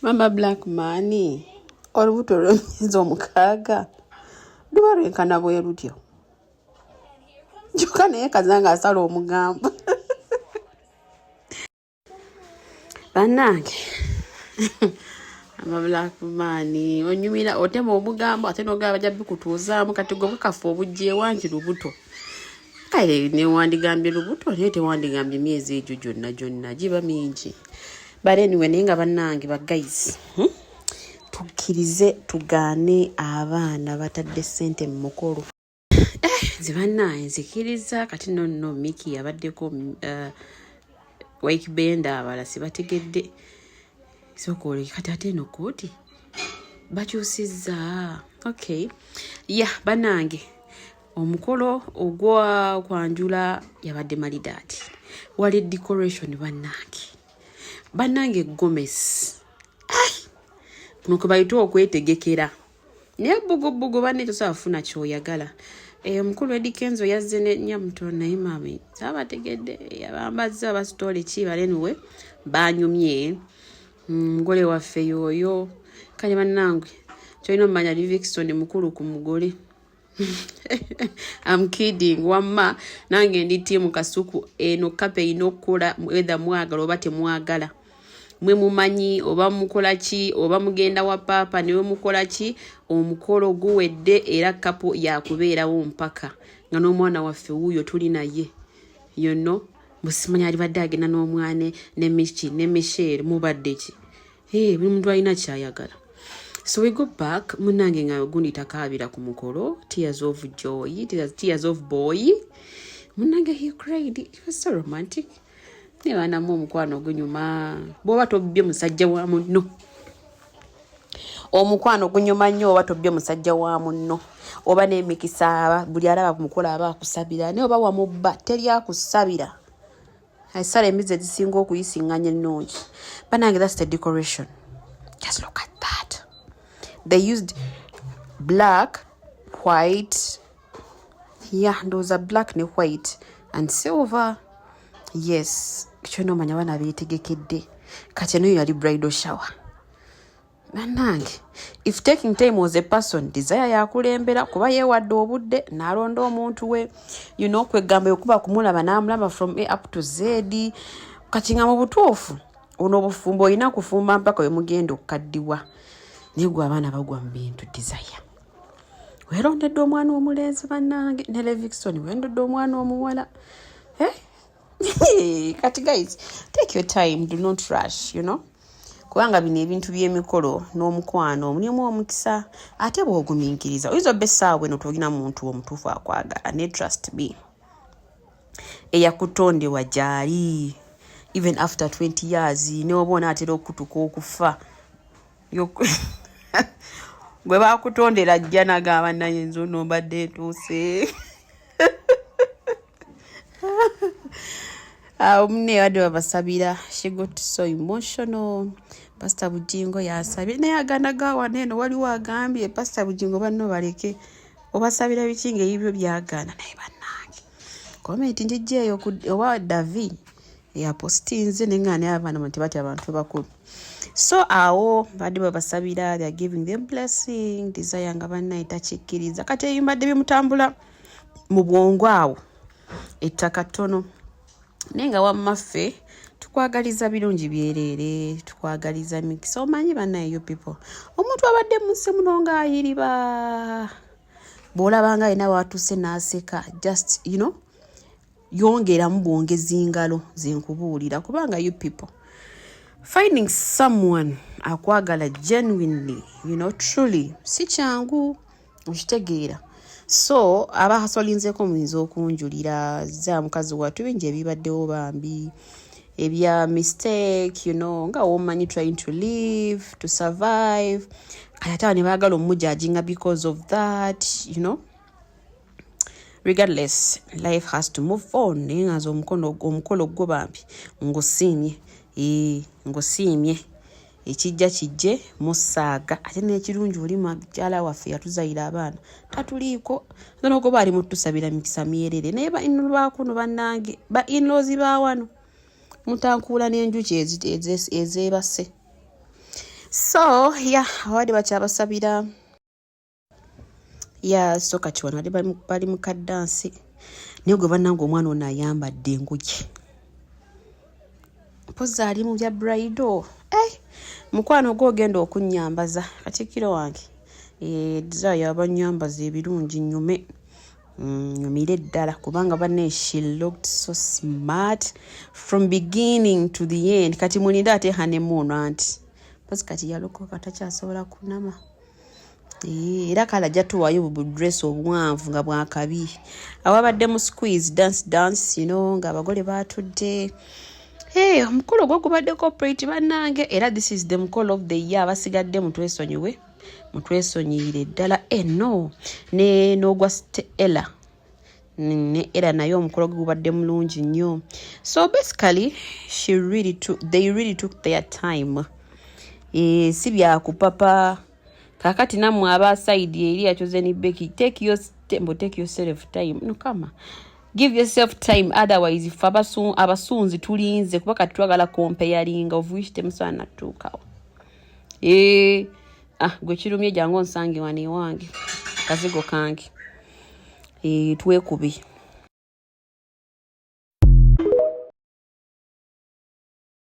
Mama Black Money olubuto lw'emyezi omukaaga luba lwenkana bwe lutyo kyokka naye kazanga asala omugambo bannange Mama Black Money onyumira otema omugambo ate n'ogamba bajja bikutuuzaamu kati gwe bukafu obujja ewangi lubuto kale newandigambye lubuto naye tewandigambye emyezi egyo gyonna giba mingi but anyway naye nga bannange ba guys tukkirize tugaane abaana batadde ssente mu mukolo zibannaye nzikiriza kati nonno Miki yabaddeko Wakebend abala sibategedde sokole kati ate no kooti bakyusizza okay bannange omukolo ogwa kwanjula yabadde malidaati wali decoration bannange Gomez nuko bayito okwetegekera naye bugubugu banne tosafuna kyoyagala omukulu Eddie Kenzo yazze ne Nyamuto naye mami sabategedde yabambaza ba story ki balenwe banyumye mugole waffe yoyo kale bannange kyolina mmanya Livingstone mukulu ku mugole I'm kidding wamma nange ndi timu kasuku eno kape inokola either mwagala oba temwagala mwe mumanyi oba mukola ki oba mugenda wa papa niwe mukola ki omukolo guwedde era kapo yakubeerawo mpaka nga n'omwana waffe wuuyo tuli naye musimanya alibadde agenda n'omwane ne Michi ne Michelle mubadde ki buli muntu alina kyayagala. So we go back munange nga gundi takabira ku mukolo tears of joy tears of boy munange he cried it was so romantic ne bana mu mukwano gunyuma bwoba tobye musajja wa munno omukwano gunyuma nnyo oba tobye musajja wa munno oba n'emikisa buli alaba ku mukolo aba akusabira ne oba wamubba teri akusabira asala emize zisinga okuyisinganya ennungi banange that's the decoration. Just look at that. They used black, white, those are black and white and silver. Yes, kichono manya bana betegekedde kati eno yali bridal shower. Nanange if taking time was a person desire yakulembera kuba yewadde obudde nalonda omuntu we kwegamba okuba kumulaba namulaba from A up to Z kati nga mu butuufu ono obufumbo olina kufumba mpaka we mugenda okukaddiwa naye gwe abaana bagwa mu bintu desire weerondedde omwana omulenzi bannange ne Livingstone weerondedde omwana omuwala kati guys take your time, do not rush, kubanga bino ebintu by'emikolo n'omukwano omulimu omukisa ate bw'ogumiikiriza oyinza obba essaawa eno tolina muntu omutuufu akwagala ne trust me eyakutondebwa gyali even after 20 years neoba onaatera okutuka okufa gwe baakutondera ajja nagamba naye nze ono mbadde ntuuse omune wadde babasabira she got so emotional. Pastor Bujingo yasabye naye aganaga eno waliwo agambye Pastor Bujingo banno baleke obasabira bikinga ebyo byagana naye bannange comment njijjeeyo owa David yapostinze nengane abana tebati abantu bakulu so awo badde babasabira they are giving them blessing desire nga banna etakikkiriza kati ebimbadde bimutambula mu bwongo awo ettaka ttono nenga wammaffe tukwagaliza birungi byerere tukwagaliza mikisa omanyi bannayo people omuntu abadde munsi muno nga ayiriba bwolabanga alina watuse n'aseka just yongeramu bwongezi ngalo zenkubuulira kubanga you people finding someone akwagala genuinely truly si kyangu okitegeera so abahasolinzeko muyinza okunjulira za mukazi watu bingi ebibaddewo bambi ebya mistake nga womanyi trying to live to survive kayatawa ne baagala omujajinga because of that regardless life has to move on naye ngaza omukolo gwo bambi ngosiimye ekijja kijje musaaga ate n'ekirungi oli mukyala waffe yatuzaira abaana tatuliiko noko bali mutusabira mikisa myerere naye ba-in-law bakuno bannange ba-in-laws baawano mutankuula n'enjuki ezeebase. So abawadde bakyabasabira so kati wano bali mu kaddansi naye gwe bannange omwana ono ayambadde enguki mpozi ali mu bya bridal. Mukwano gwe ogenda okunnyambaza Katikkiro wange desire abanyambaza ebirungi nyumire ddala kubanga banne she looked so smart from beginning to the end. Kati muninde ate honeymoon anti basi kati yalokoka takyasobola kunama era kala jatuwayo dress obuwanvu nga bwakabi awabadde mu squeeze dance ng'abagole batudde. Omukolo gwo gubadde corporate bannange era this is the mukolo of the year abasigadde mutwesonyiire ddala n'ogwa Ella ne era naye omukolo gwe gubadde mulungi nnyo. So basically they really took their time. Si bya kupapa kakati namwe aba side eri yachoze ni Becky take yourself time. No kama give yourself time otherwise if abasunzi tulinze kuba kati twagala comparing of which temusana tukawo. Gwe kirumye jangu nsange wani wange kazigo kange twekubi.